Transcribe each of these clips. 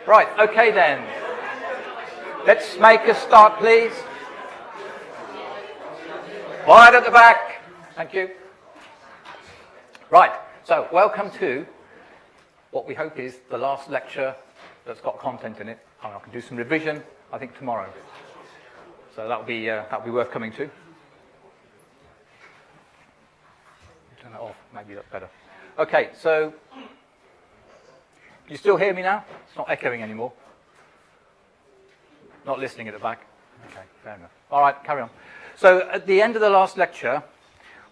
Right, okay then. Let's make a start, please. Wide at the back. Thank you. Right, so welcome to what we hope is the last lecture that's got content in it. I can do some revision, I think, tomorrow. So that'll be worth coming to. Turn that off, maybe that's better. Okay, so you still hear me now? It's not echoing anymore. Not listening at the back. Okay, fair enough. All right, carry on. So at the end of the last lecture,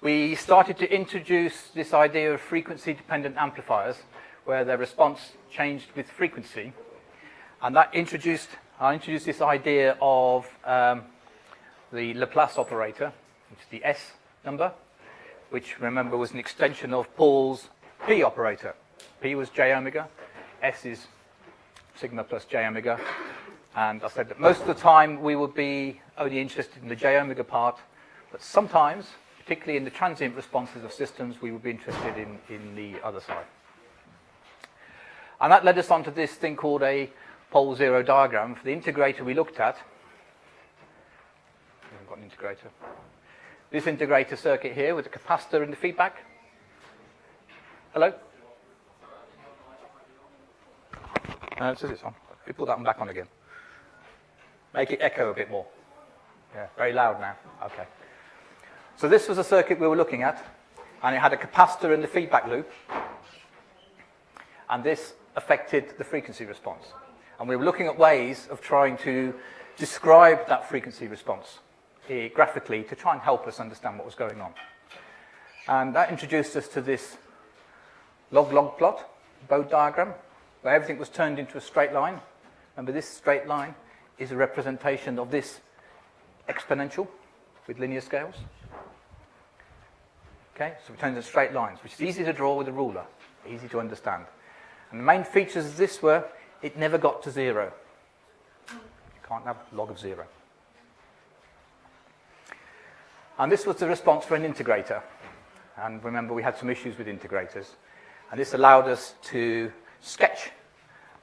we started to introduce this idea of frequency-dependent amplifiers, where their response changed with frequency. And I introduced this idea of the Laplace operator, which is the S number, which, remember, was an extension of Paul's P operator. P was j omega, S is sigma plus j omega. And I said that most of the time we would be only interested in the j omega part, but sometimes, particularly in the transient responses of systems, we would be interested in the other side. And that led us on to this thing called a pole zero diagram. For the integrator we looked at, we haven't got an integrator. This integrator circuit here with the capacitor and the feedback. Hello? It says it's on. We put that one back on again. Make it echo a bit more. Yeah, very loud now. Okay. So this was a circuit we were looking at, and it had a capacitor in the feedback loop, and this affected the frequency response. And we were looking at ways of trying to describe that frequency response graphically to try and help us understand what was going on. And that introduced us to this log-log plot, Bode diagram, where everything was turned into a straight line. Remember, this straight line is a representation of this exponential with linear scales. Okay, so we turned into straight lines, which is easy to draw with a ruler, easy to understand. And the main features of this were it never got to zero. You can't have log of zero. And this was the response for an integrator. And remember, we had some issues with integrators. And this allowed us to sketch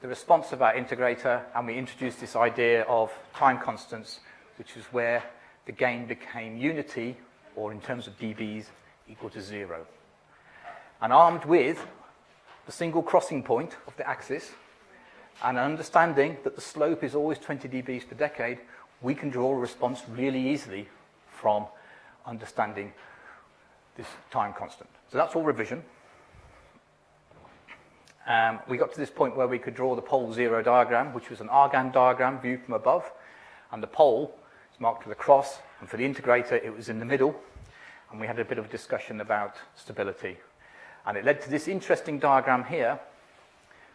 the response of our integrator, and we introduced this idea of time constants, which is where the gain became unity, or in terms of dBs, equal to zero. And armed with the single crossing point of the axis, and an understanding that the slope is always 20 dBs per decade, we can draw a response really easily from understanding this time constant. So that's all revision. We got to this point where we could draw the pole zero diagram, which was an argand diagram viewed from above, and the pole is marked with a cross, and for the integrator it was in the middle, and we had a bit of a discussion about stability. And it led to this interesting diagram here,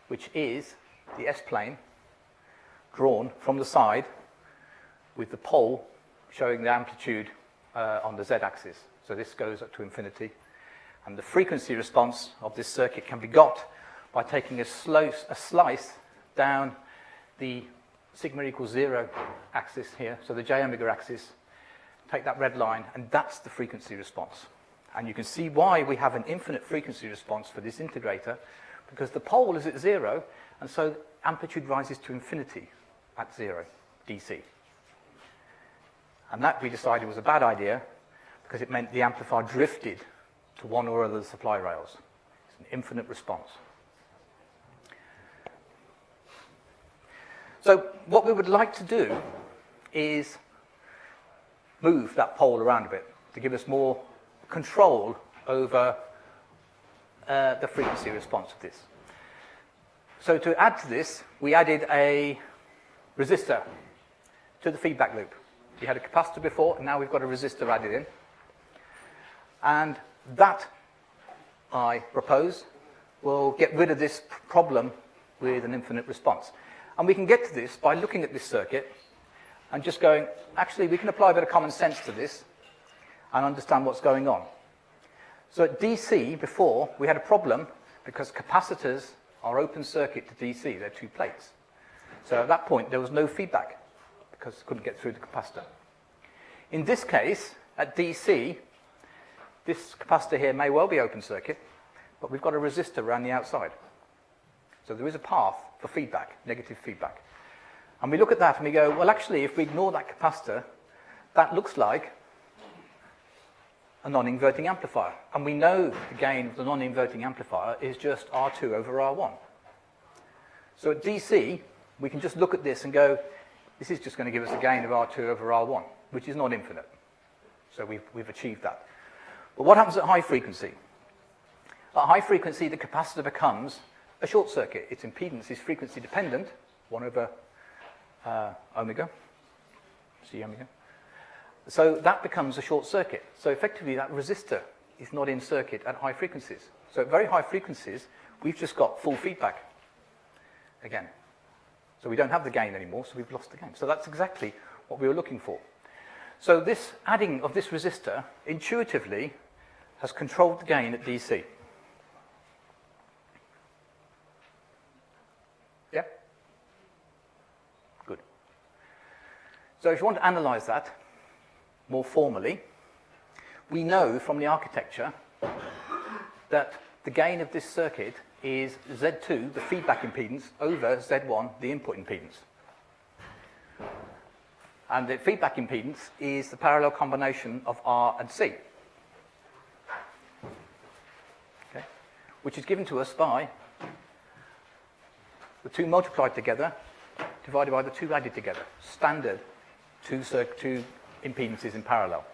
which is the S-plane drawn from the side with the pole showing the amplitude on the z-axis. So this goes up to infinity. And the frequency response of this circuit can be got by taking a slice down the sigma equals 0 axis here, so the j omega axis. Take that red line, and that's the frequency response. And you can see why we have an infinite frequency response for this integrator, because the pole is at 0, and so amplitude rises to infinity at 0, DC. And that we decided was a bad idea, because it meant the amplifier drifted to one or other of the supply rails. It's an infinite response. So what we would like to do is move that pole around a bit to give us more control over the frequency response of this. So to add to this, we added a resistor to the feedback loop. We had a capacitor before, and now we've got a resistor added in. And that, I propose, will get rid of this problem with an infinite response. And we can get to this by looking at this circuit and just going, actually, we can apply a bit of common sense to this and understand what's going on. So at DC, before, we had a problem because capacitors are open circuit to DC. They're two plates. So at that point, there was no feedback because it couldn't get through the capacitor. In this case, at DC, this capacitor here may well be open circuit, but we've got a resistor around the outside. So there is a path for feedback, negative feedback. And we look at that and we go, well, actually, if we ignore that capacitor, that looks like a non-inverting amplifier. And we know the gain of the non-inverting amplifier is just R2 over R1. So at DC, we can just look at this and go, this is just going to give us a gain of R2 over R1, which is not infinite. So we've achieved that. But what happens at high frequency? At high frequency, the capacitor becomes a short circuit. Its impedance is frequency dependent, 1 over omega, C omega. So that becomes a short circuit. So effectively, that resistor is not in circuit at high frequencies. So at very high frequencies, we've just got full feedback again. So we don't have the gain anymore, so we've lost the gain. So that's exactly what we were looking for. So this adding of this resistor intuitively has controlled the gain at DC. Yeah? Good. So if you want to analyze that more formally, we know from the architecture that the gain of this circuit is Z2, the feedback impedance, over Z1, the input impedance. And the feedback impedance is the parallel combination of R and C, okay, which is given to us by the 2 multiplied together divided by the 2 added together. Standard two impedances in parallel.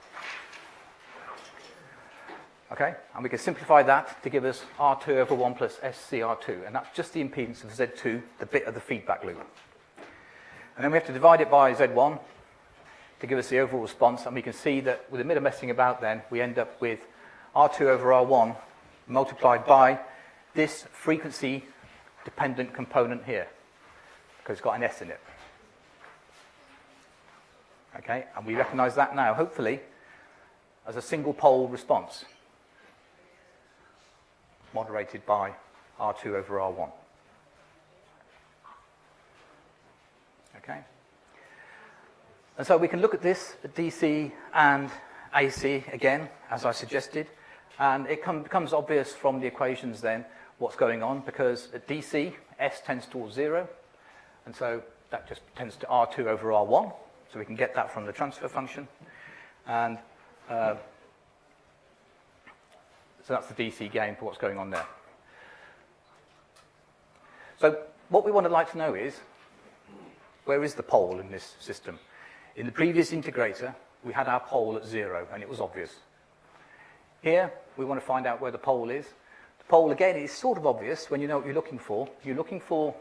Okay, and we can simplify that to give us R2 over 1 plus SCR2, and that's just the impedance of Z2, the bit of the feedback loop. And then we have to divide it by Z1 to give us the overall response, and we can see that with a bit of messing about then, we end up with R2 over R1 multiplied by this frequency-dependent component here, because it's got an S in it. Okay, and we recognize that now, hopefully, as a single pole response, moderated by R2 over R1. Okay? And so we can look at this at DC and AC again, as I suggested, and it becomes obvious from the equations then what's going on, because at DC, S tends towards 0, and so that just tends to R2 over R1, so we can get that from the transfer function, and so that's the DC gain for what's going on there. So what we want to like to know is, where is the pole in this system? In the previous integrator, we had our pole at 0, and it was obvious. Here, we want to find out where the pole is. The pole, again, is sort of obvious when you know what you're looking for. You're looking for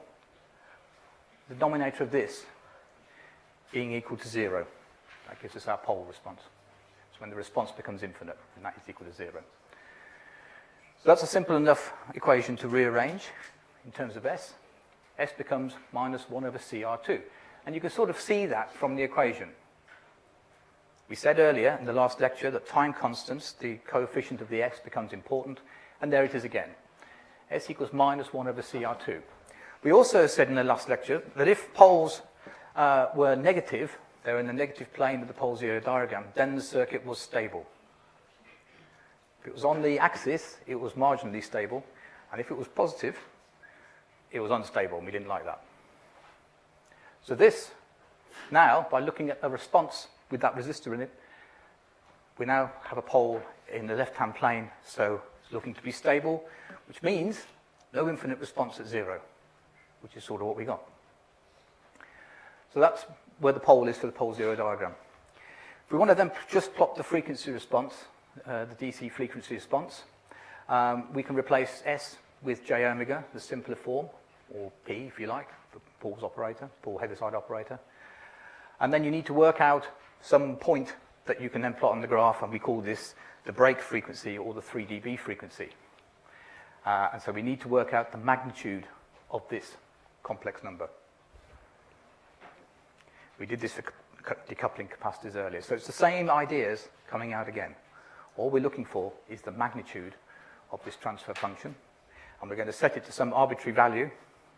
the denominator of this being equal to 0. That gives us our pole response. It's when the response becomes infinite, and that is equal to 0. So that's a simple enough equation to rearrange in terms of S. S becomes minus 1 over CR2. And you can sort of see that from the equation. We said earlier in the last lecture that time constants, the coefficient of the S, becomes important. And there it is again. S equals minus 1 over CR2. We also said in the last lecture that if poles were negative, they're in the negative plane of the pole zero diagram, then the circuit was stable. If it was on the axis, it was marginally stable, and if it was positive, it was unstable, and we didn't like that. So this, now, by looking at a response with that resistor in it, we now have a pole in the left-hand plane, so it's looking to be stable, which means no infinite response at 0, which is sort of what we got. So that's where the pole is for the pole zero diagram. If we want to then just plot the frequency response, the DC frequency response, we can replace S with j omega, the simpler form, or P if you like, the Paul's operator, Paul Heaviside operator. And then you need to work out some point that you can then plot on the graph, and we call this the break frequency or the 3 dB frequency. And so we need to work out the magnitude of this complex number. We did this for decoupling capacitors earlier. So it's the same ideas coming out again. All we're looking for is the magnitude of this transfer function. And we're going to set it to some arbitrary value,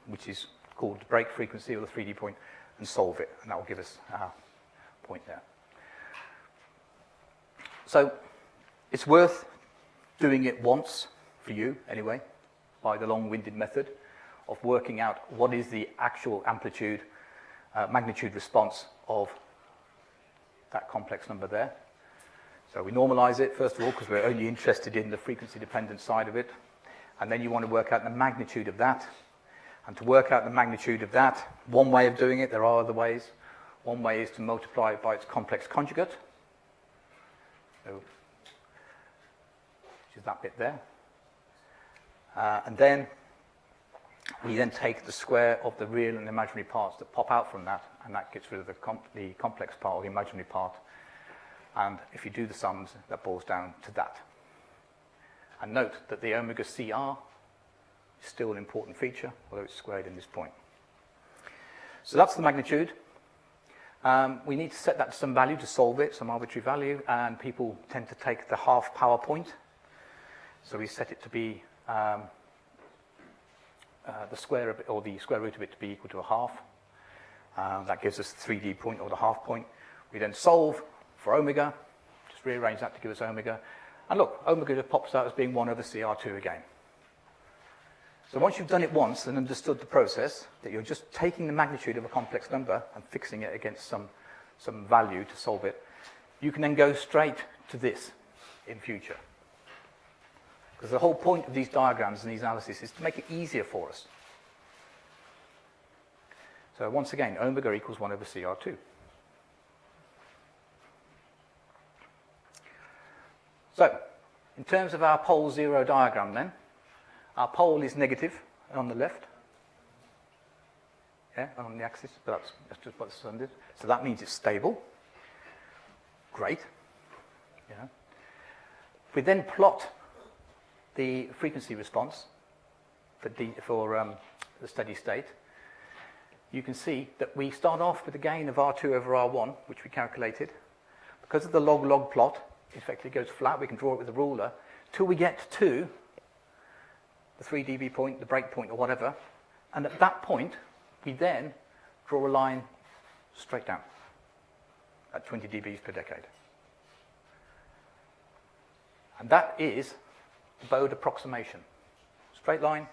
which is called the break frequency or the 3D point, and solve it. And that will give us our point there. So it's worth doing it once, for you anyway, by the long-winded method, of working out what is the actual amplitude, magnitude response of that complex number there. So we normalize it, first of all, because we're only interested in the frequency-dependent side of it. And then you want to work out the magnitude of that. And to work out the magnitude of that, one way of doing it, there are other ways. One way is to multiply it by its complex conjugate, so, which is that bit there. And then we then take the square of the real and imaginary parts that pop out from that, and that gets rid of the complex part or the imaginary part. And if you do the sums, that boils down to that. And note that the omega CR is still an important feature, although it's squared in this point. So that's the magnitude. We need to set that to some value to solve it, some arbitrary value, and people tend to take the half power point. So we set it to be the square of it, or the square root of it to be equal to a half. That gives us the 3D point, or the half point. We then solve for omega, just rearrange that to give us omega. And look, omega just pops out as being 1 over CR2 again. So once you've done it once and understood the process, that you're just taking the magnitude of a complex number and fixing it against some value to solve it, you can then go straight to this in future. Because the whole point of these diagrams and these analyses is to make it easier for us. So once again, omega equals 1 over CR2. So, in terms of our pole zero diagram then, our pole is negative on the left, yeah, on the axis, but that's just what the sun did. So that means it's stable. Great. Yeah. If we then plot the frequency response for the steady state, you can see that we start off with a gain of R2 over R1, which we calculated. Because of the log-log plot, effectively goes flat. We can draw it with a ruler till we get to the 3 dB point, the break point, or whatever. And at that point, we then draw a line straight down at 20 dBs per decade. And that is the Bode approximation. Straight line,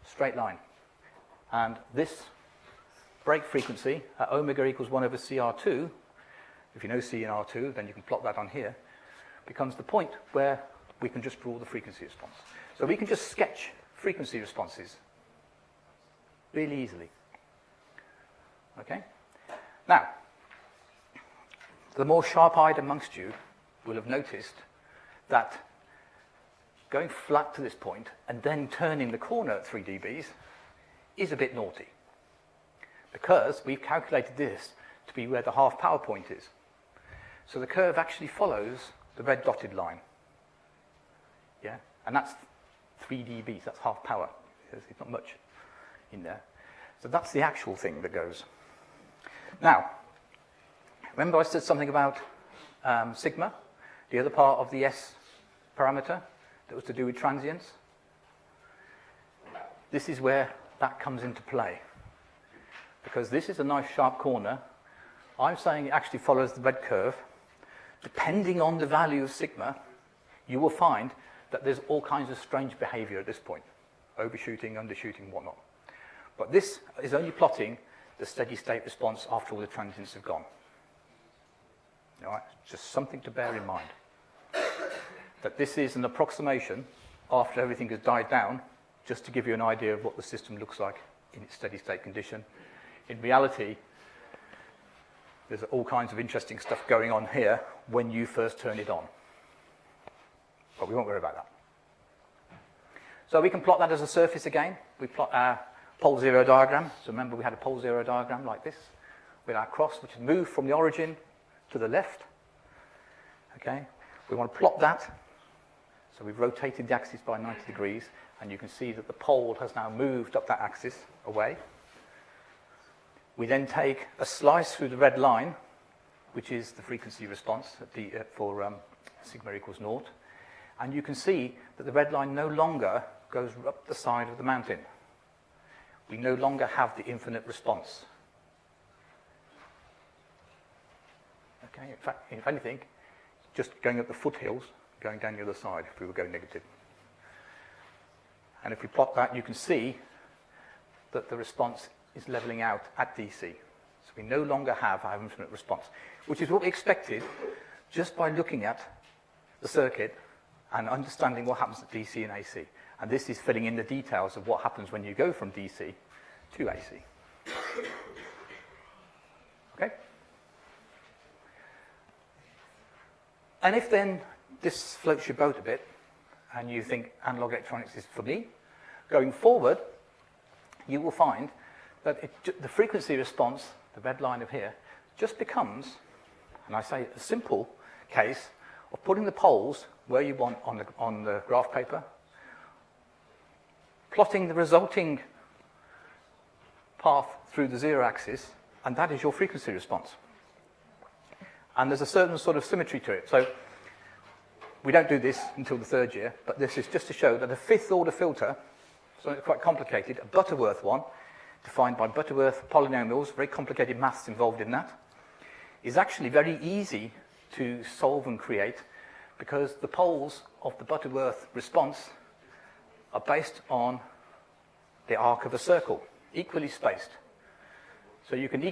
straight line. And this break frequency at omega equals 1 over CR2, if you know C and R2, then you can plot that on here, becomes the point where we can just draw the frequency response. So we can just sketch frequency responses really easily. Okay? Now, the more sharp-eyed amongst you will have noticed that going flat to this point and then turning the corner at 3 dBs is a bit naughty, because we've calculated this to be where the half power point is. So the curve actually follows the red dotted line. Yeah? And that's 3 dBs, that's half power. There's not much in there. So that's the actual thing that goes. Now, remember I said something about sigma, the other part of the S parameter that was to do with transients? This is where that comes into play. Because this is a nice sharp corner. I'm saying it actually follows the red curve. Depending on the value of sigma, you will find that there's all kinds of strange behavior at this point. Overshooting, undershooting, whatnot. But this is only plotting the steady state response after all the transients have gone. All right? Just something to bear in mind. That this is an approximation after everything has died down, just to give you an idea of what the system looks like in its steady state condition. In reality, there's all kinds of interesting stuff going on here when you first turn it on. But we won't worry about that. So we can plot that as a surface again. We plot our pole zero diagram. So remember we had a pole zero diagram like this, with our cross, which has moved from the origin to the left. Okay, we want to plot that. So we've rotated the axis by 90 degrees, and you can see that the pole has now moved up that axis away. We then take a slice through the red line, which is the frequency response at for sigma equals 0. And you can see that the red line no longer goes up the side of the mountain. We no longer have the infinite response. Okay, in fact, if anything, just going up the foothills, going down the other side if we were going negative. And if we plot that, you can see that the response is leveling out at DC. So we no longer have our infinite response, which is what we expected just by looking at the circuit and understanding what happens at DC and AC. And this is filling in the details of what happens when you go from DC to AC. Okay? And if then this floats your boat a bit, and you think analog electronics is for me, going forward, you will find that the frequency response, the red line of here, just becomes, and I say a simple case of putting the poles where you want on the graph paper, plotting the resulting path through the zero axis, and that is your frequency response. And there's a certain sort of symmetry to it. So we don't do this until the third year, but this is just to show that a fifth order filter, so it's quite complicated, a Butterworth one, defined by Butterworth polynomials, very complicated maths involved in that, is actually very easy to solve and create because the poles of the Butterworth response are based on the arc of a circle, equally spaced. So you can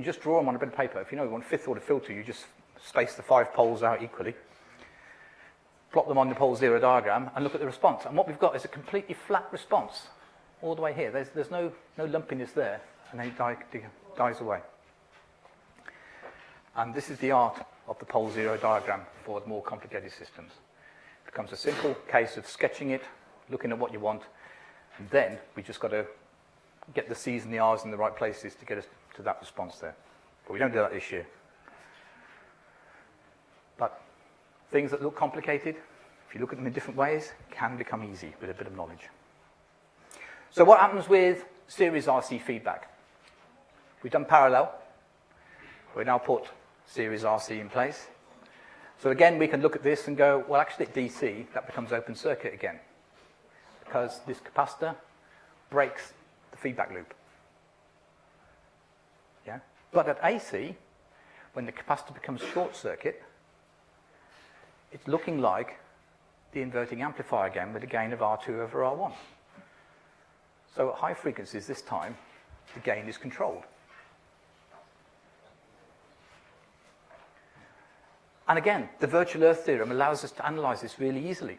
just draw them on a bit of paper. If you know you want a fifth order filter, you just space the 5 poles out equally, plot them on the pole zero diagram, and look at the response. And what we've got is a completely flat response all the way here. There's no lumpiness there, and then it dies away. And this is the art of the pole zero diagram for the more complicated systems. It becomes a simple case of sketching it, looking at what you want, and then we just got to get the C's and the R's in the right places to get us to that response there. But we don't do that this year. But things that look complicated, if you look at them in different ways, can become easy with a bit of knowledge. So what happens with series RC feedback? We've done parallel. We now put series RC in place. So again, we can look at this and go, well, actually at DC, that becomes open circuit again, because this capacitor breaks the feedback loop. Yeah? But at AC, when the capacitor becomes short circuit, it's looking like the inverting amplifier again with a gain of R2 over R1. So at high frequencies this time, the gain is controlled. And again, the virtual earth theorem allows us to analyze this really easily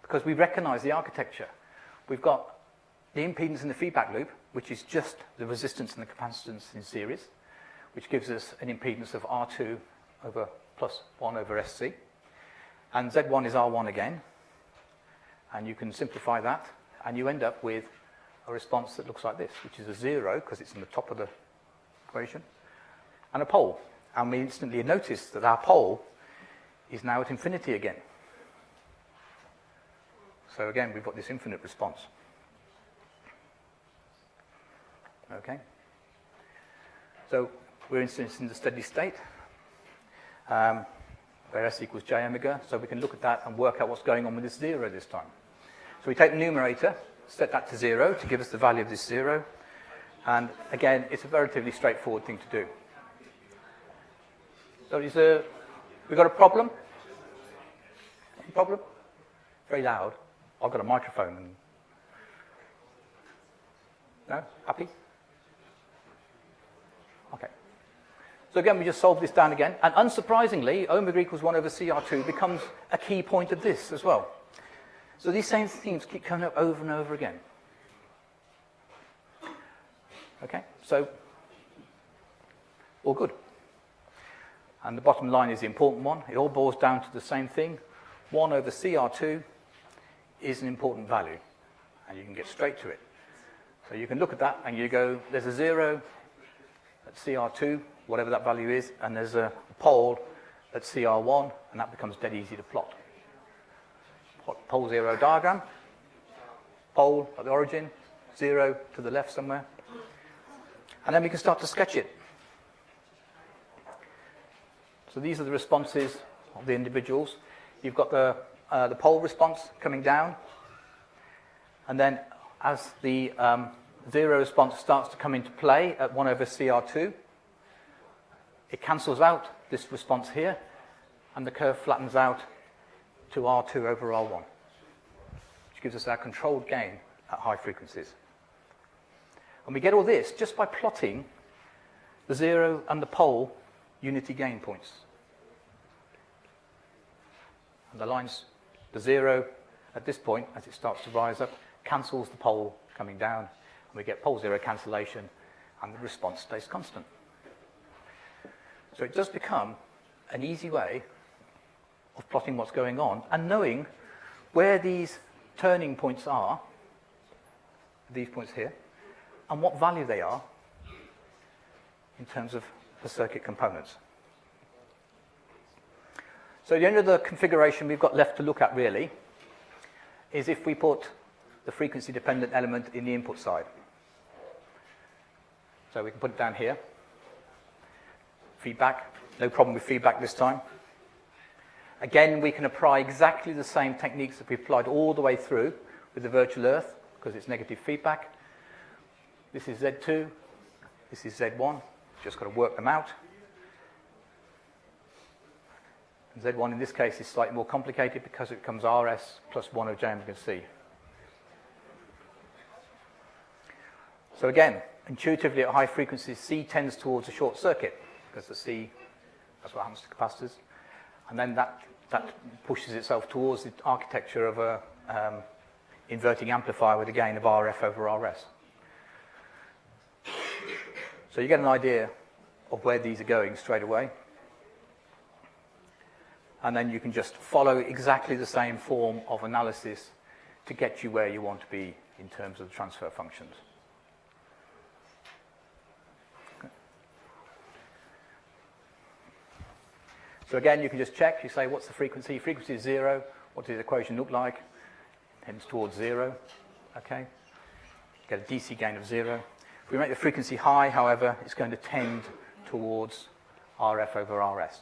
because we recognize the architecture. We've got the impedance in the feedback loop, which is just the resistance and the capacitance in series, which gives us an impedance of R2 over plus 1 over SC. And Z1 is R1 again. And you can simplify that, and you end up with a response that looks like this, which is a 0, because it's in the top of the equation, and a pole. And we instantly notice that our pole is now at infinity again. So again, we've got this infinite response. Okay? So we're in the steady state, where S equals J omega, so we can look at that and work out what's going on with this 0 this time. So we take the numerator, set that to 0 to give us the value of this 0, and again, it's a relatively straightforward thing to do. So we've got a problem? Any problem? Very loud. I've got a microphone. And no? Happy? Okay. So again, we just solve this down again. And unsurprisingly, omega equals 1 over CR2 becomes a key point of this as well. So these same things keep coming up over and over again. Okay? So, all good. And the bottom line is the important one. It all boils down to the same thing. 1 over CR2 is an important value. And you can get straight to it. So you can look at that and you go, there's a 0 at CR2, whatever that value is, and there's a pole at CR1, and that becomes dead easy to plot. Pole 0 diagram, pole at the origin, 0 to the left somewhere. And then we can start to sketch it. So these are the responses of the individuals. You've got the pole response coming down. And then as the 0 response starts to come into play at 1 over CR2, it cancels out this response here, and the curve flattens out to R2 over R1, which gives us our controlled gain at high frequencies. And we get all this just by plotting the zero and the pole unity gain points. And the lines, the zero at this point, as it starts to rise up, cancels the pole coming down, and we get pole zero cancellation, and the response stays constant. So it does become an easy way of plotting what's going on and knowing where these turning points are, these points here, and what value they are in terms of the circuit components. So the end of the configuration we've got left to look at really is if we put the frequency dependent element in the input side. So we can put it down here. Feedback, no problem with feedback this time. Again, we can apply exactly the same techniques that we applied all the way through with the virtual earth because it's negative feedback. This is Z2, this is Z1, just got to work them out. And Z1 in this case is slightly more complicated because it becomes RS plus 1 of J omega C. So again, intuitively at high frequencies, C tends towards a short circuit because the C, that's what happens to capacitors. And then that pushes itself towards the architecture of a inverting amplifier with a gain of RF over RS. So you get an idea of where these are going straight away. And then you can just follow exactly the same form of analysis to get you where you want to be in terms of the transfer functions. So again, you can just check. You say, what's the frequency? Frequency is 0. What does the equation look like? It tends towards 0. Okay. Get a DC gain of 0. If we make the frequency high, however, it's going to tend towards RF over RS.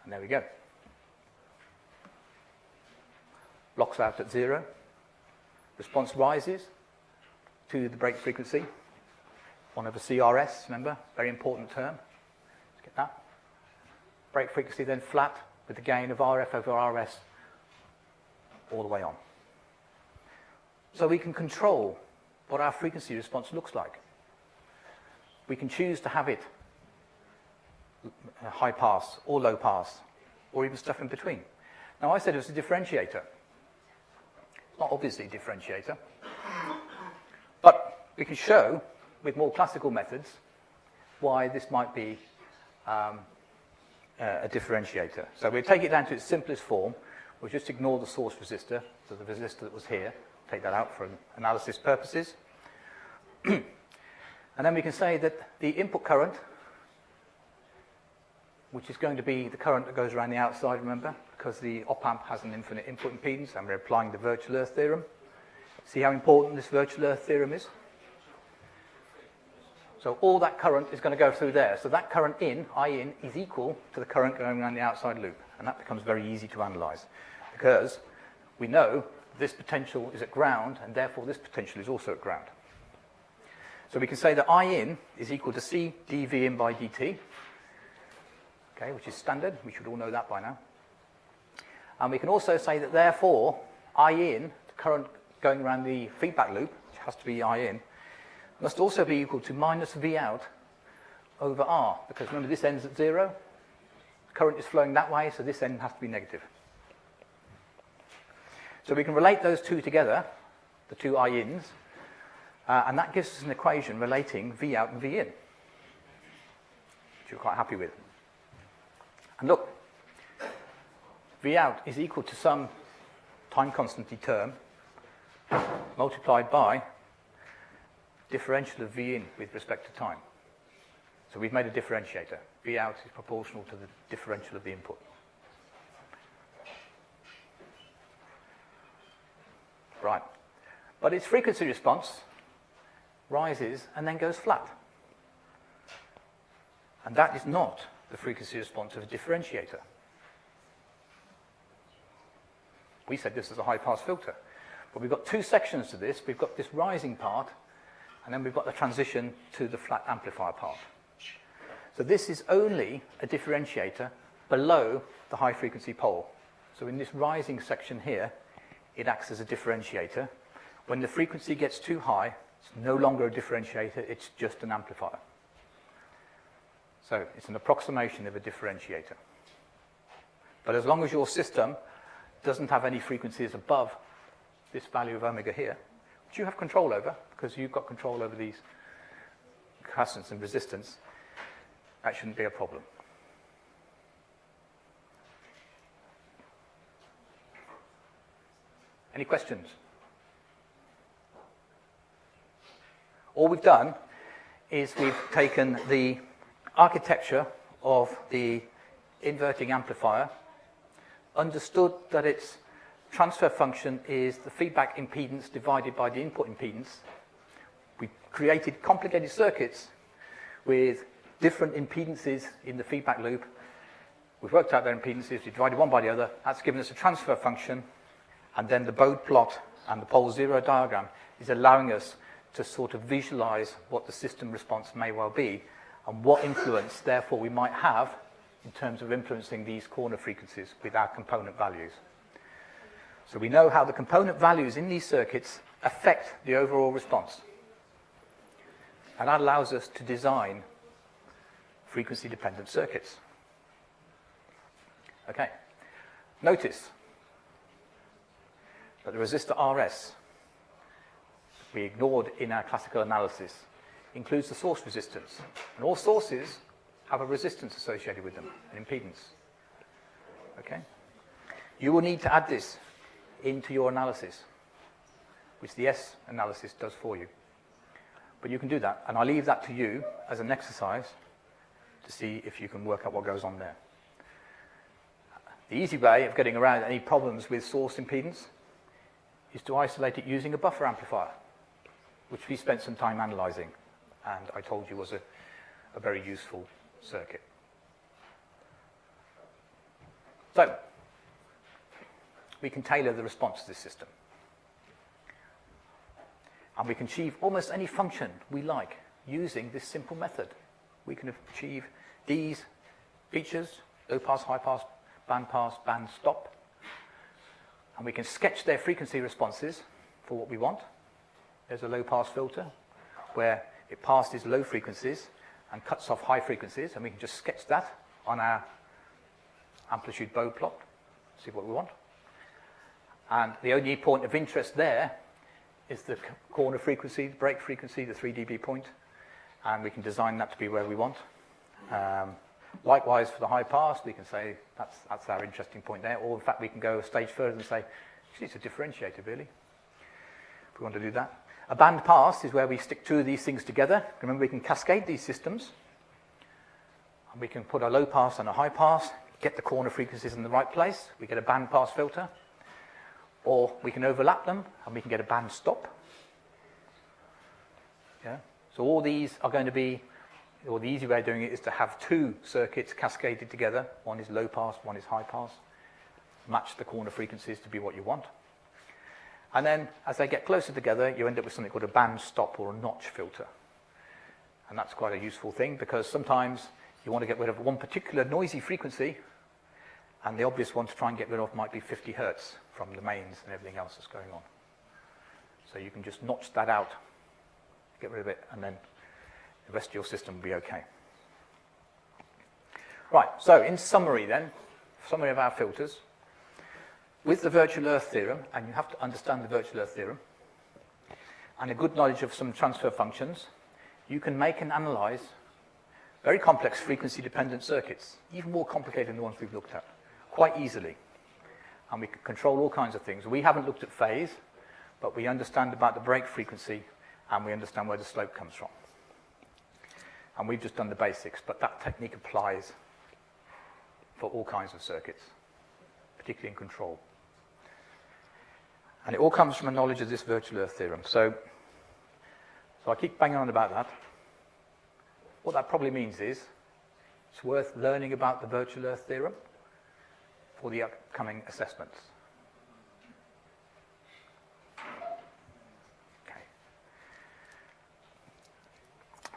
And there we go. Blocks out at 0. Response rises to the break frequency. 1 over CRS, remember, very important term. Let's get that. Break frequency then flat with the gain of RF over RS all the way on. So we can control what our frequency response looks like. We can choose to have it high pass or low pass, or even stuff in between. Now I said it was a differentiator. It's not obviously a differentiator, but we can show with more classical methods why this might be a differentiator. So we'll take it down to its simplest form. We'll just ignore the source resistor, so the resistor that was here, take that out for analysis purposes. And then we can say that the input current, which is going to be the current that goes around the outside, remember, because the op-amp has an infinite input impedance, and we're applying the virtual earth theorem. See how important this virtual earth theorem is? So all that current is going to go through there. So that current in, I in, is equal to the current going around the outside loop. And that becomes very easy to analyze because we know this potential is at ground, and therefore this potential is also at ground. So we can say that I in is equal to C dV in by dt, okay, which is standard. We should all know that by now. And we can also say that therefore I in, the current going around the feedback loop, which has to be I in, must also be equal to minus V out over R, because remember this ends at 0. The current is flowing that way, so this end has to be negative. So we can relate those two together, the two I ins, and that gives us an equation relating V out and V in, which we're quite happy with. And look, V out is equal to some time constant term multiplied by differential of V in with respect to time. So we've made a differentiator. V out is proportional to the differential of the input. Right. But its frequency response rises and then goes flat. And that is not the frequency response of a differentiator. We said this is a high-pass filter. But we've got two sections to this. We've got this rising part, and then we've got the transition to the flat amplifier part. So this is only a differentiator below the high frequency pole. So in this rising section here, it acts as a differentiator. When the frequency gets too high, it's no longer a differentiator, it's just an amplifier. So it's an approximation of a differentiator. But as long as your system doesn't have any frequencies above this value of omega here, which you have control over, because you've got control over these capacitance and resistance, that shouldn't be a problem. Any questions? All we've done is we've taken the architecture of the inverting amplifier, understood that its transfer function is the feedback impedance divided by the input impedance. We created complicated circuits with different impedances in the feedback loop. We've worked out their impedances, we divided one by the other. That's given us a transfer function. And then the Bode plot and the pole zero diagram is allowing us to sort of visualize what the system response may well be and what influence, therefore, we might have in terms of influencing these corner frequencies with our component values. So we know how the component values in these circuits affect the overall response. And that allows us to design frequency-dependent circuits. Okay. Notice that the resistor RS we ignored in our classical analysis includes the source resistance. And all sources have a resistance associated with them, an impedance. Okay? You will need to add this into your analysis, which the S analysis does for you. But you can do that, and I'll leave that to you as an exercise to see if you can work out what goes on there. The easy way of getting around any problems with source impedance is to isolate it using a buffer amplifier, which we spent some time analyzing, and I told you was a very useful circuit. So, we can tailor the response to this system. And we can achieve almost any function we like using this simple method. We can achieve these features, low pass, high pass, band stop. And we can sketch their frequency responses for what we want. There's a low pass filter where it passes low frequencies and cuts off high frequencies, and we can just sketch that on our amplitude Bode plot, see what we want. And the only point of interest there is the corner frequency, the break frequency, the 3 dB point, and we can design that to be where we want. Likewise, for the high pass, we can say that's our interesting point there, or in fact, we can go a stage further and say, actually, it's a differentiator, really, if we want to do that. A band pass is where we stick two of these things together. Remember, we can cascade these systems, and we can put a low pass and a high pass, get the corner frequencies in the right place, we get a band pass filter, or we can overlap them, and we can get a band stop. Yeah? So all these are going to be, or the easy way of doing it is to have two circuits cascaded together. One is low pass, one is high pass. Match the corner frequencies to be what you want. And then, as they get closer together, you end up with something called a band stop or a notch filter. And that's quite a useful thing, because sometimes you want to get rid of one particular noisy frequency, and the obvious one to try and get rid of might be 50 hertz from the mains and everything else that's going on. So you can just notch that out, get rid of it, and then the rest of your system will be okay. Right, so in summary then, summary of our filters, with the virtual earth theorem, and you have to understand the virtual earth theorem, and a good knowledge of some transfer functions, you can make and analyze very complex frequency-dependent circuits, even more complicated than the ones we've looked at, quite easily. And we can control all kinds of things. We haven't looked at phase, but we understand about the break frequency, and we understand where the slope comes from. And we've just done the basics, but that technique applies for all kinds of circuits, particularly in control. And it all comes from a knowledge of this virtual earth theorem. So I keep banging on about that. What that probably means is it's worth learning about the virtual earth theorem for the upcoming assessments. Okay.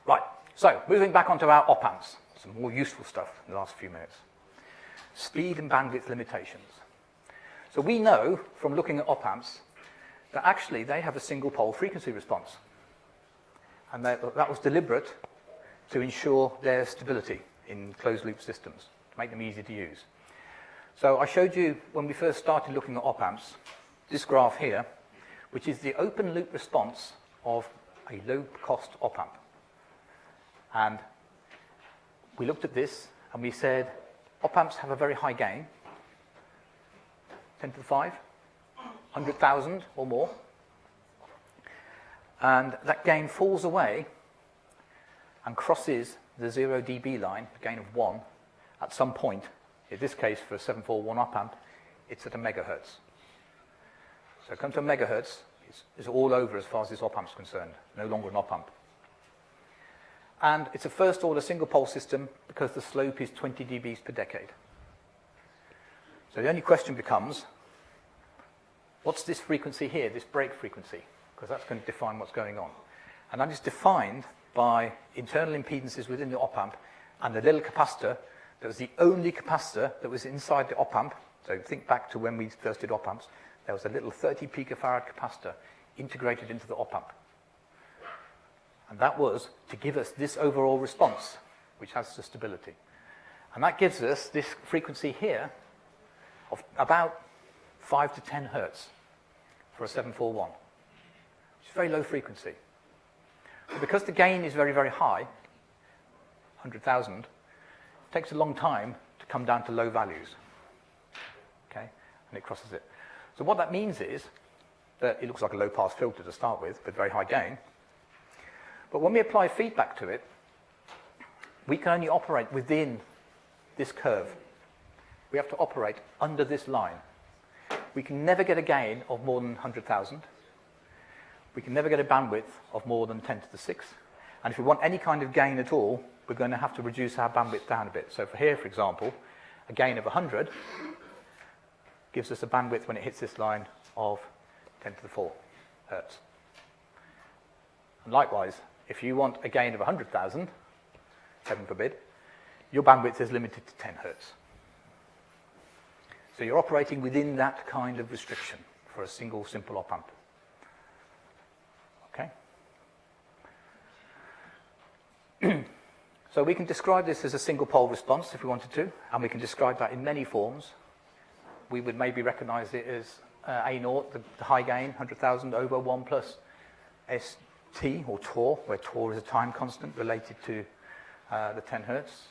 Right, so moving back onto our op amps, some more useful stuff in the last few minutes. Speed and bandwidth limitations. So we know from looking at op amps that actually they have a single pole frequency response. And that was deliberate to ensure their stability in closed loop systems, to make them easy to use. So I showed you when we first started looking at op amps, this graph here, which is the open loop response of a low cost op amp. And we looked at this and we said op amps have a very high gain, 10 to the 5, 100,000 or more. And that gain falls away and crosses the 0 dB line, a gain of 1, at some point. In this case, for a 741 op amp, it's at a megahertz. So come to a megahertz, it's all over as far as this op amp is concerned, no longer an op amp. And it's a first order single pole system because the slope is 20 dBs per decade. So the only question becomes, what's this frequency here, this break frequency? Because that's going to define what's going on. And that is defined by internal impedances within the op amp and the little capacitor that was the only capacitor that was inside the op amp. So think back to when we first did op amps. There was a little 30 picofarad capacitor integrated into the op amp. And that was to give us this overall response, which has the stability. And that gives us this frequency here of about 5 to 10 hertz for a 741, which is very low frequency. But because the gain is very, very high, 100,000, it takes a long time to come down to low values. Okay? And it crosses it. So what that means is that it looks like a low-pass filter to start with, but very high gain. But when we apply feedback to it, we can only operate within this curve. We have to operate under this line. We can never get a gain of more than 100,000. We can never get a bandwidth of more than 10 to the 6. And if we want any kind of gain at all, we're going to have to reduce our bandwidth down a bit. So for here, for example, a gain of 100 gives us a bandwidth when it hits this line of 10 to the 4 hertz. And likewise, if you want a gain of 100,000, heaven forbid, your bandwidth is limited to 10 hertz. So you're operating within that kind of restriction for a single simple op amp. Okay? So we can describe this as a single pole response if we wanted to, and we can describe that in many forms. We would maybe recognize it as A0, the high gain, 100,000 over 1 plus ST, or torr, where torr is a time constant related to the 10 hertz.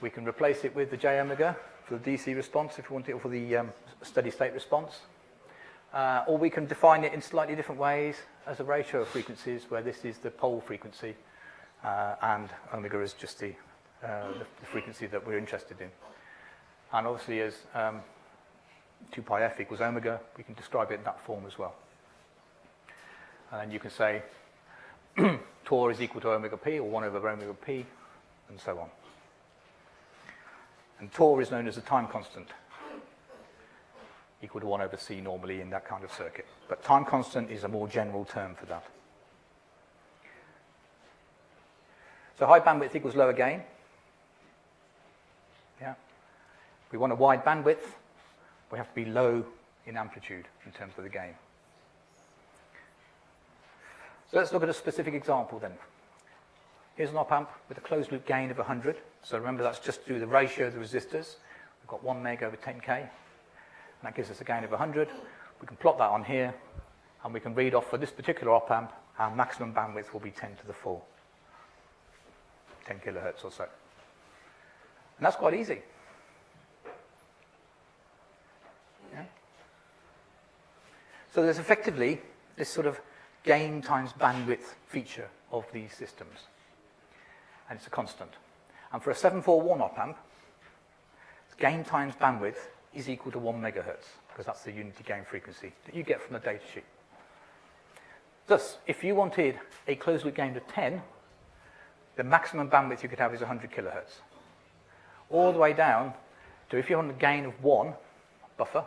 We can replace it with the J omega for the DC response if we want it, or for the steady state response. Or we can define it in slightly different ways as a ratio of frequencies, where this is the pole frequency and omega is just the frequency that we're interested in. And obviously as 2 pi f equals omega, we can describe it in that form as well. And then you can say torr is equal to omega p, or 1 over omega p, and so on. And torr is known as a time constant, equal to 1 over c normally in that kind of circuit. But time constant is a more general term for that. So high bandwidth equals lower gain. Yeah. If we want a wide bandwidth, we have to be low in amplitude in terms of the gain. So let's look at a specific example then. Here's an op amp with a closed loop gain of 100. So remember, that's just through the ratio of the resistors. We've got 1 meg over 10k, and that gives us a gain of 100. We can plot that on here, and we can read off for this particular op amp, our maximum bandwidth will be 10 to the 4, 10 kilohertz or so. And that's quite easy. Yeah. So there's effectively this sort of gain times bandwidth feature of these systems. And it's a constant. And for a 741 op amp, gain times bandwidth is equal to 1 megahertz, because that's the unity gain frequency that you get from the data sheet. Thus, if you wanted a closed loop gain of 10, the maximum bandwidth you could have is 100 kilohertz. All the way down to, if you want a gain of 1 buffer,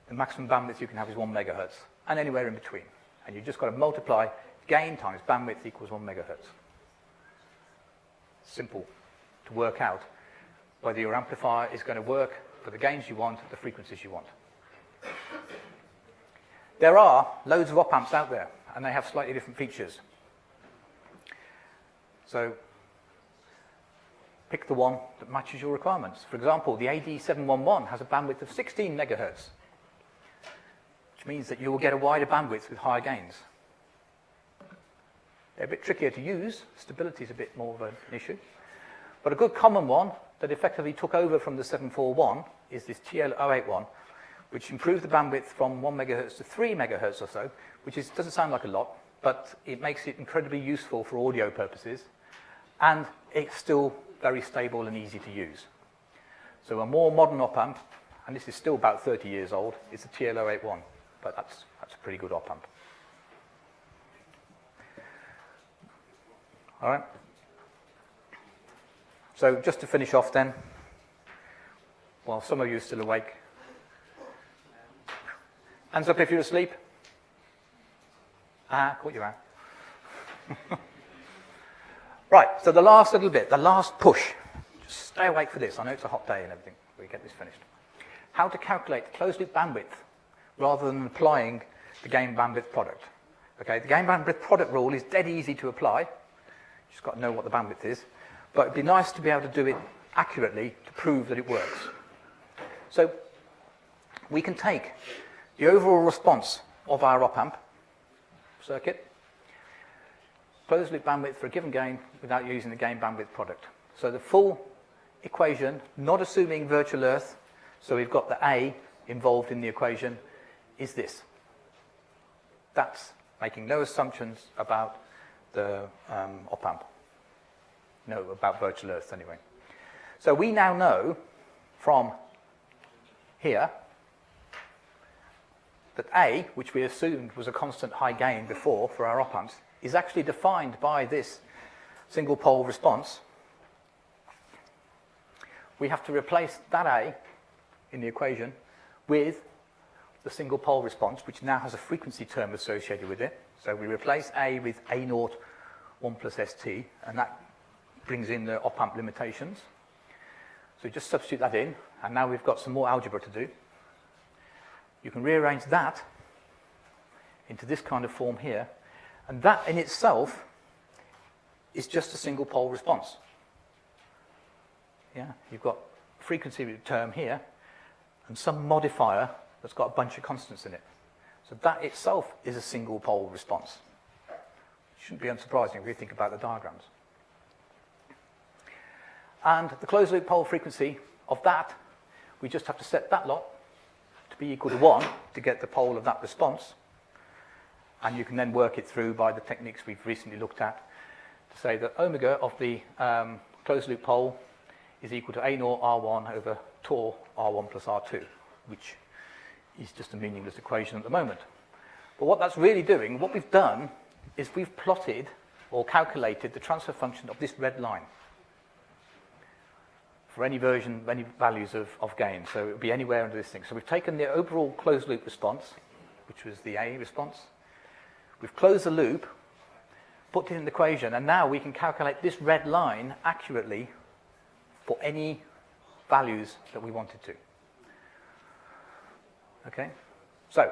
the maximum bandwidth you can have is 1 megahertz, and anywhere in between. And you've just got to multiply gain times bandwidth equals 1 megahertz. Simple to work out whether your amplifier is going to work for the gains you want, the frequencies you want. There are loads of op-amps out there, and they have slightly different features. So pick the one that matches your requirements. For example, the AD711 has a bandwidth of 16 megahertz, which means that you will get a wider bandwidth with higher gains. They're a bit trickier to use. Stability is a bit more of an issue. But a good common one that effectively took over from the 741 is this TL081, which improved the bandwidth from 1 megahertz to 3 megahertz or so, which doesn't sound like a lot, but it makes it incredibly useful for audio purposes, and it's still very stable and easy to use. So a more modern op-amp, and this is still about 30 years old, is the TL081, but that's a pretty good op-amp. All right. So just to finish off then, while some of you are still awake, hands up if you're asleep. Caught you out. Right, so the last little bit, the last push. Just stay awake for this. I know it's a hot day and everything. We get this finished. How to calculate the closed-loop bandwidth rather than applying the gain bandwidth product. Okay, the gain bandwidth product rule is dead easy to apply. You just got to know what the bandwidth is. But it'd be nice to be able to do it accurately to prove that it works. So we can take the overall response of our op-amp circuit, closed-loop bandwidth for a given gain without using the gain bandwidth product. So the full equation, not assuming virtual earth, so we've got the A involved in the equation, is this. That's making no assumptions about the op-amp. No, about virtual earth anyway. So we now know from here that A, which we assumed was a constant high gain before for our op-amps, is actually defined by this single pole response. We have to replace that A in the equation with the single pole response, which now has a frequency term associated with it. So we replace A with A0 1 plus ST, and that brings in the op-amp limitations. So just substitute that in, and now we've got some more algebra to do. You can rearrange that into this kind of form here, and that in itself is just a single pole response. Yeah, you've got a frequency term here, and some modifier that's got a bunch of constants in it. So that itself is a single pole response. It shouldn't be unsurprising if you think about the diagrams. And the closed loop pole frequency of that, we just have to set that lot to be equal to 1 to get the pole of that response. And you can then work it through by the techniques we've recently looked at to say that omega of the closed loop pole is equal to A0 R1 over tau R1 plus R2, which is just a meaningless equation at the moment. But what that's really doing, what we've done, is we've plotted or calculated the transfer function of this red line for any version, any values of gain. So it would be anywhere under this thing. So we've taken the overall closed loop response, which was the A response. We've closed the loop, put it in the equation, and now we can calculate this red line accurately for any values that we wanted to. Okay, so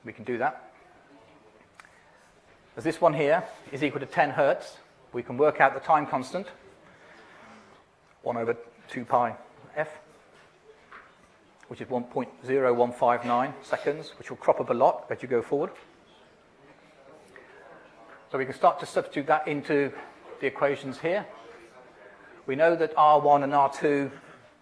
we can do that. As this one here is equal to 10 hertz, we can work out the time constant, 1 over 2 pi f, which is 1.0159 seconds, which will crop up a lot as you go forward. So we can start to substitute that into the equations here. We know that R1 and R2,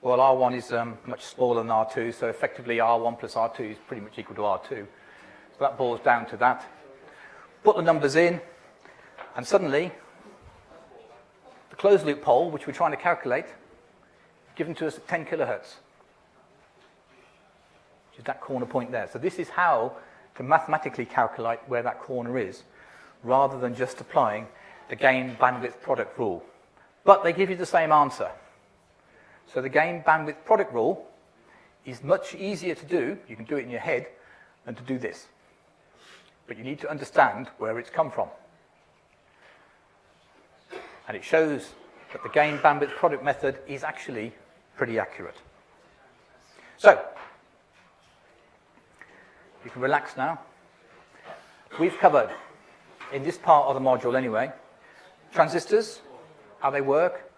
well, R1 is much smaller than R2, so effectively R1 plus R2 is pretty much equal to R2. So that boils down to that. Put the numbers in, and suddenly the closed loop pole, which we're trying to calculate, given to us at 10 kilohertz, which is that corner point there. So this is how to mathematically calculate where that corner is, rather than just applying the gain bandwidth product rule. But they give you the same answer. So the gain bandwidth product rule is much easier to do, you can do it in your head, than to do this. But you need to understand where it's come from. And it shows that the gain bandwidth product method is actually pretty accurate. So, You can relax now. We've covered, in this part of the module anyway, transistors, how they work,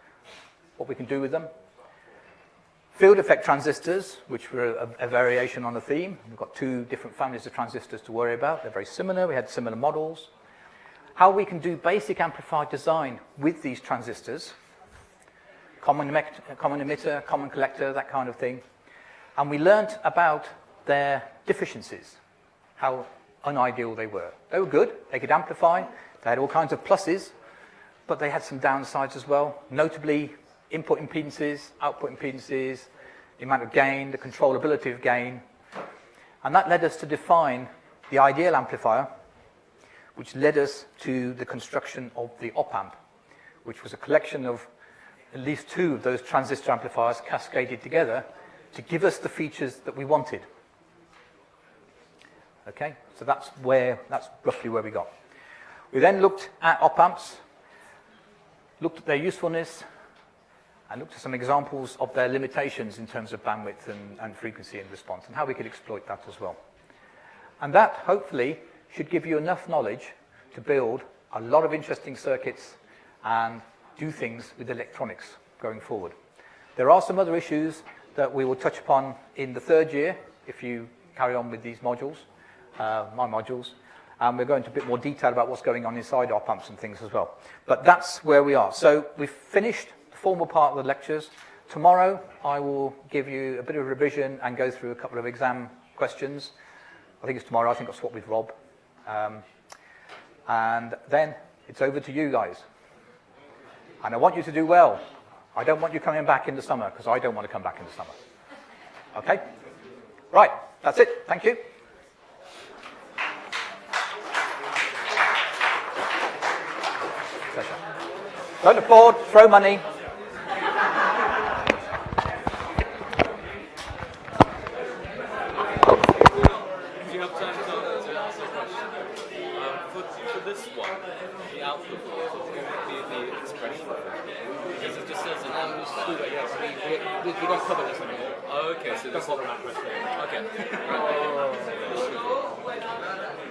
what we can do with them. Field effect transistors, which were a variation on the theme. We've got two different families of transistors to worry about. They're very similar. We had similar models. How we can do basic amplifier design with these transistors. Common emitter, common collector, that kind of thing. And we learnt about their deficiencies, how unideal they were. They were good. They could amplify. They had all kinds of pluses, but they had some downsides as well, notably input impedances, output impedances, the amount of gain, the controllability of gain. And that led us to define the ideal amplifier, which led us to the construction of the op-amp, which was a collection of at least two of those transistor amplifiers cascaded together to give us the features that we wanted. Okay, so that's roughly where we got. We then looked at op-amps, looked at their usefulness, and looked at some examples of their limitations in terms of bandwidth and frequency and response, and how we could exploit that as well. And that, hopefully, should give you enough knowledge to build a lot of interesting circuits and do things with electronics going forward. There are some other issues that we will touch upon in the third year, if you carry on with these modules, my modules, and we're going into a bit more detail about what's going on inside op-amps and things as well. But that's where we are. So we've finished the formal part of the lectures. Tomorrow I will give you a bit of revision and go through a couple of exam questions. I think it's tomorrow. I think I'll swap with Rob. And then it's over to you guys. And I want you to do well. I don't want you coming back in the summer, because I don't want to come back in the summer. Okay? Right, that's it. Thank you. Pleasure. Don't applaud, throw money. Do you have time to ask a question? For this one, the output the expression, because it just says we don't cover this anymore. Oh, okay, so this that question. Okay.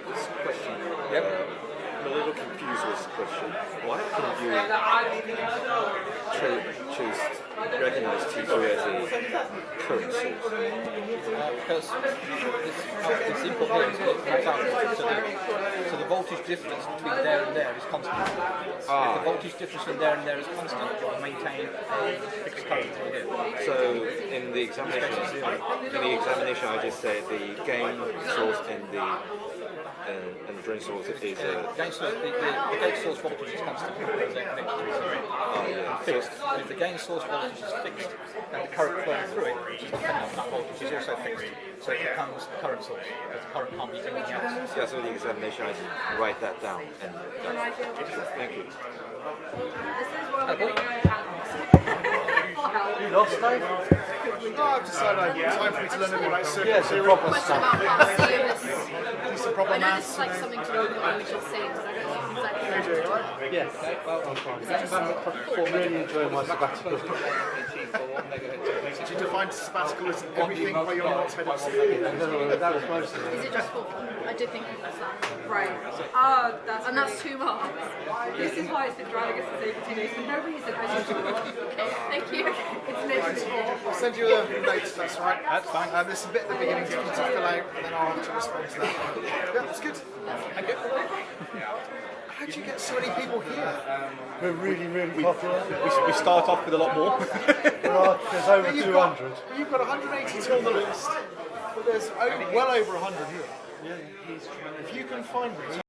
This question. Yep. I'm a little confused with this question. Why can you recognize T2 as a current source? Because this input here is not output, so the voltage difference between there and there is constant. If the voltage difference between there and there is constant, it will maintain a fixed current here. So in the examination, I just said the gain source and the drain source is the gate source voltage is constant because they're connected to each other. Fixed. And if the gain source voltage is fixed, then the current flowing through it, which is dependent on that voltage, is also fixed. So it becomes the current source, because the current can't be anything else. Yeah, so the examination, I just write that down. And thank you. You lost, Dave? No, I've decided it's time for me to learn a bit about circuit Yeah, some theory. proper stuff. Do some proper I know maths. this is like something to do with what we just said, but I don't know exactly How you doing, all right? Yes, I'm fine. Really enjoying my sabbatical. Did you define sabbatical as everything where you're not head of No, that was most of it. Is it just for? I did think it was that. Right. Oh, that's too much. This is why it's been driving us to safety days for no reason. I just okay, thank you. It's literally. I'll send you a note, that's all right. That's fine. There's a bit at the beginning for you to fill out, and then I'll have to respond to that. Yeah, that's good. Thank you. How did you get so many people here? We're really, really popular. We start off with a lot more. There's over 200. You've got 182 on the list, but there's well over 100 here. If you can find them.